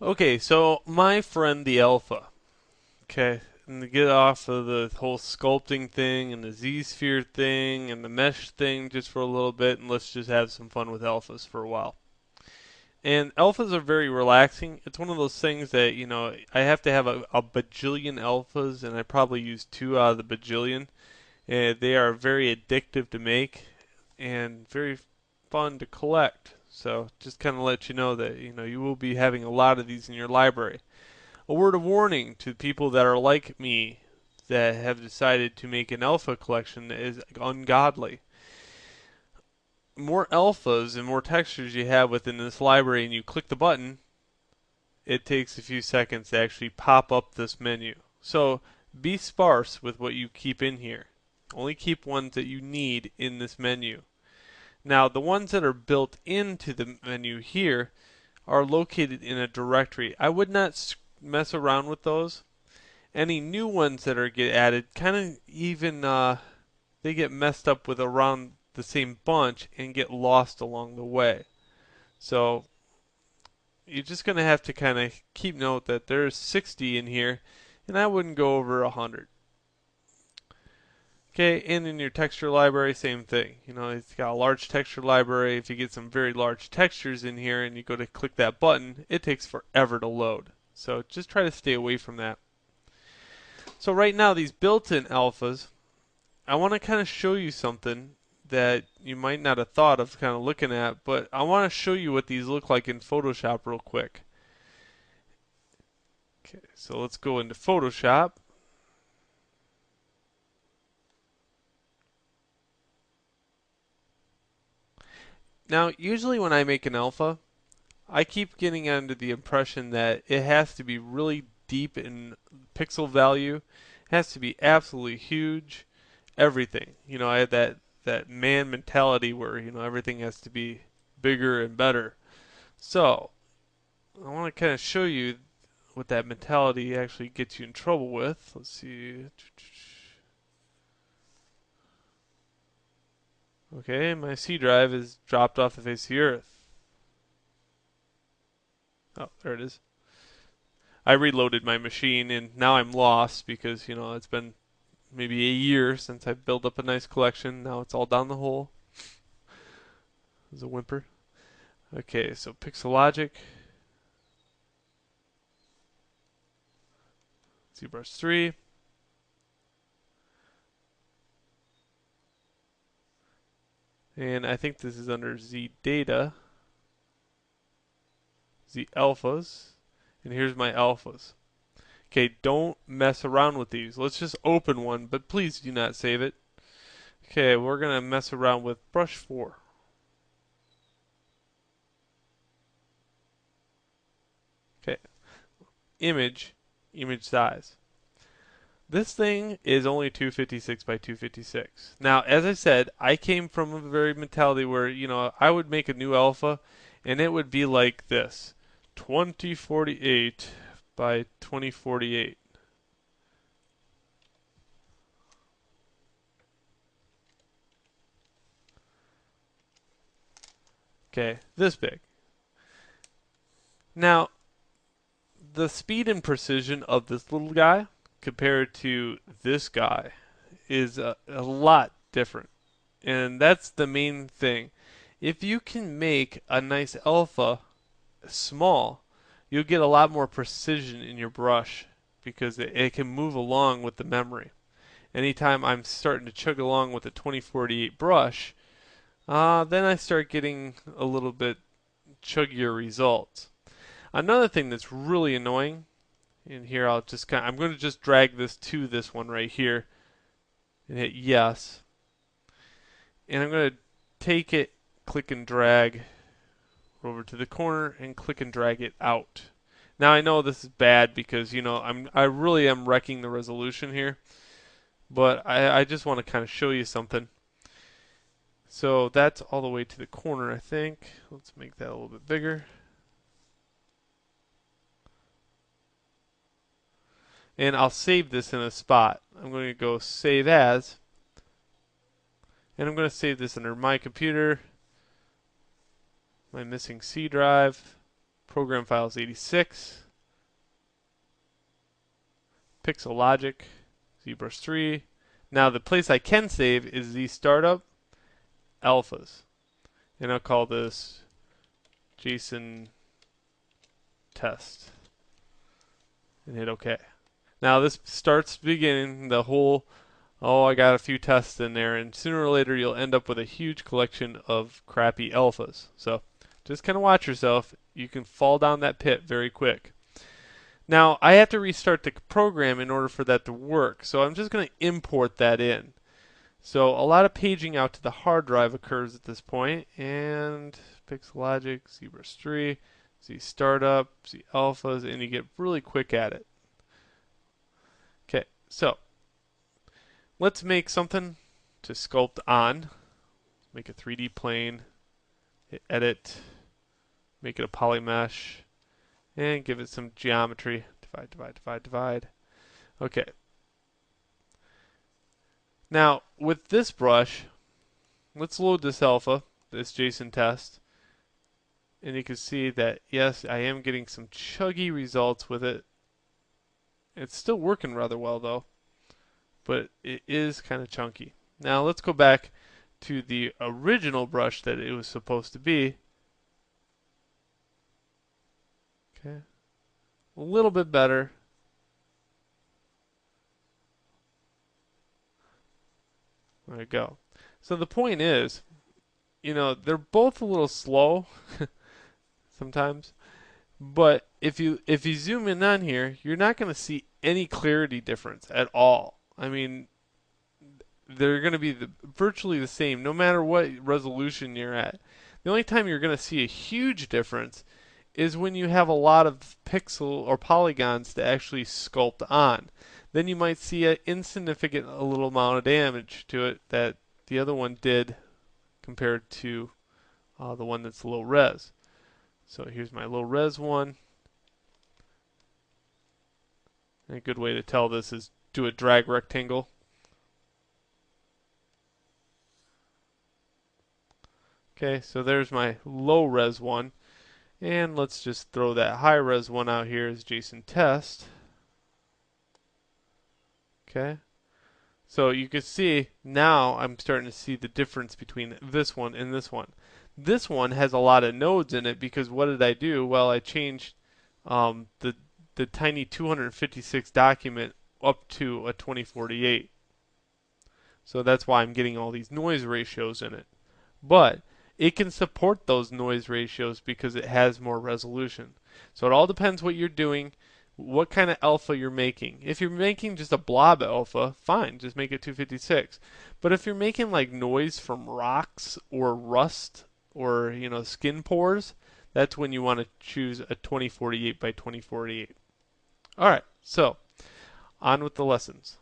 Okay, so my friend the Alpha. Okay, and to get off of the whole sculpting thing and the Z-sphere thing and the mesh thing just for a little bit, and let's just have some fun with alphas for a while. And alphas are very relaxing. It's one of those things that, I have to have a bajillion alphas, and I probably use two out of the bajillion. And they are very addictive to make and very fun to collect. So just kind of let you know that, you will be having a lot of these in your library. A word of warning to people that are like me that have decided to make an alpha collection that is ungodly. More alphas and more textures you have within this library and you click the button, it takes a few seconds to actually pop up this menu. So be sparse with what you keep in here. Only keep ones that you need in this menu. Now, the ones that are built into the menu here are located in a directory. I would not mess around with those. Any new ones that are get added, kind of even they get messed up with around the same bunch and get lost along the way. So you're just going to have to kind of keep note that there's 60 in here, and I wouldn't go over 100. Okay, and in your texture library, same thing. It's got a large texture library. If you get some very large textures in here and you go to click that button, it takes forever to load. So just try to stay away from that. So right now, these built-in alphas, I want to kind of show you something that you might not have thought of kind of looking at, but I want to show you what these look like in Photoshop real quick. Okay, so let's go into Photoshop. Now, usually when I make an alpha, I keep getting under the impression that it has to be really deep in pixel value. It has to be absolutely huge. Everything. I had that man mentality where, everything has to be bigger and better. So, I want to kind of show you what that mentality actually gets you in trouble with. Let's see. Okay, my C drive is dropped off the face of the earth. Oh, there it is. I reloaded my machine and now I'm lost because, it's been maybe a year since I've built up a nice collection. Now it's all down the hole. There's a whimper. Okay, so Pixelogic, ZBrush 3, and I think this is under Z Data, Z Alphas, and here's my alphas. Okay, don't mess around with these. Let's just open one, but please do not save it. Okay, we're gonna mess around with brush 4. Okay, image, image size. This thing is only 256 by 256. Now, as I said, I came from a very mentality where, I would make a new alpha and it would be like this 2048 by 2048. Okay, this big. Now, the speed and precision of this little guy compared to this guy is a lot different. And that's the main thing. If you can make a nice alpha small, you'll get a lot more precision in your brush because it can move along with the memory. Anytime I'm starting to chug along with a 2048 brush, then I start getting a little bit chuggier results. Another thing that's really annoying, and here I'm going to just drag this to this one right here and hit yes. And I'm going to take it, click and drag over to the corner and click and drag it out. Now I know this is bad because I really am wrecking the resolution here, but I just want to kind of show you something. So that's all the way to the corner, I think. Let's make that a little bit bigger. And I'll save this in a spot. I'm going to go save as, and I'm going to save this under my computer, my missing C drive. program files 86, Pixel Logic, ZBrush 3. Now the place I can save is the startup alphas. And I'll call this JSON test. And hit OK. Now this starts beginning the whole, oh, I got a few tests in there, and sooner or later you'll end up with a huge collection of crappy alphas. So just kind of watch yourself. You can fall down that pit very quick. Now I have to restart the program in order for that to work. So I'm just going to import that in. So a lot of paging out to the hard drive occurs at this point, and Pixel Logic, ZBrush 3, Z Startup, Z Alphas, and you get really quick at it. Okay, so let's make something to sculpt on. Make a 3D plane, hit edit, make it a polymesh, and give it some geometry. Divide, divide, divide, divide. Okay. Now, with this brush, let's load this alpha, this JSON test, and you can see that, yes, I am getting some chuggy results with it. It's still working rather well, though, but it is kind of chunky. Now, let's go back to the original brush that it was supposed to be. Okay, a little bit better. There we go. So the point is, you know, they're both a little slow sometimes, but if you zoom in on here, you're not going to see any clarity difference at all. I mean, they're going to be virtually the same no matter what resolution you're at. The only time you're going to see a huge difference is when you have a lot of pixel or polygons to actually sculpt on. Then you might see an insignificant little amount of damage to it that the other one did compared to the one that's low res. So here's my low res one. And a good way to tell this is do a drag rectangle. Okay, so there's my low res one. And let's just throw that high res one out here as JSON test. Okay. So you can see now I'm starting to see the difference between this one and this one. This one has a lot of nodes in it because what did I do? Well, I changed the tiny 256 document up to a 2048. So that's why I'm getting all these noise ratios in it. But it can support those noise ratios because it has more resolution. So it all depends what you're doing, what kind of alpha you're making. If you're making just a blob alpha, fine, just make it 256. But if you're making like noise from rocks or rust or skin pores, that's when you want to choose a 2048 by 2048. All right, so on with the lessons.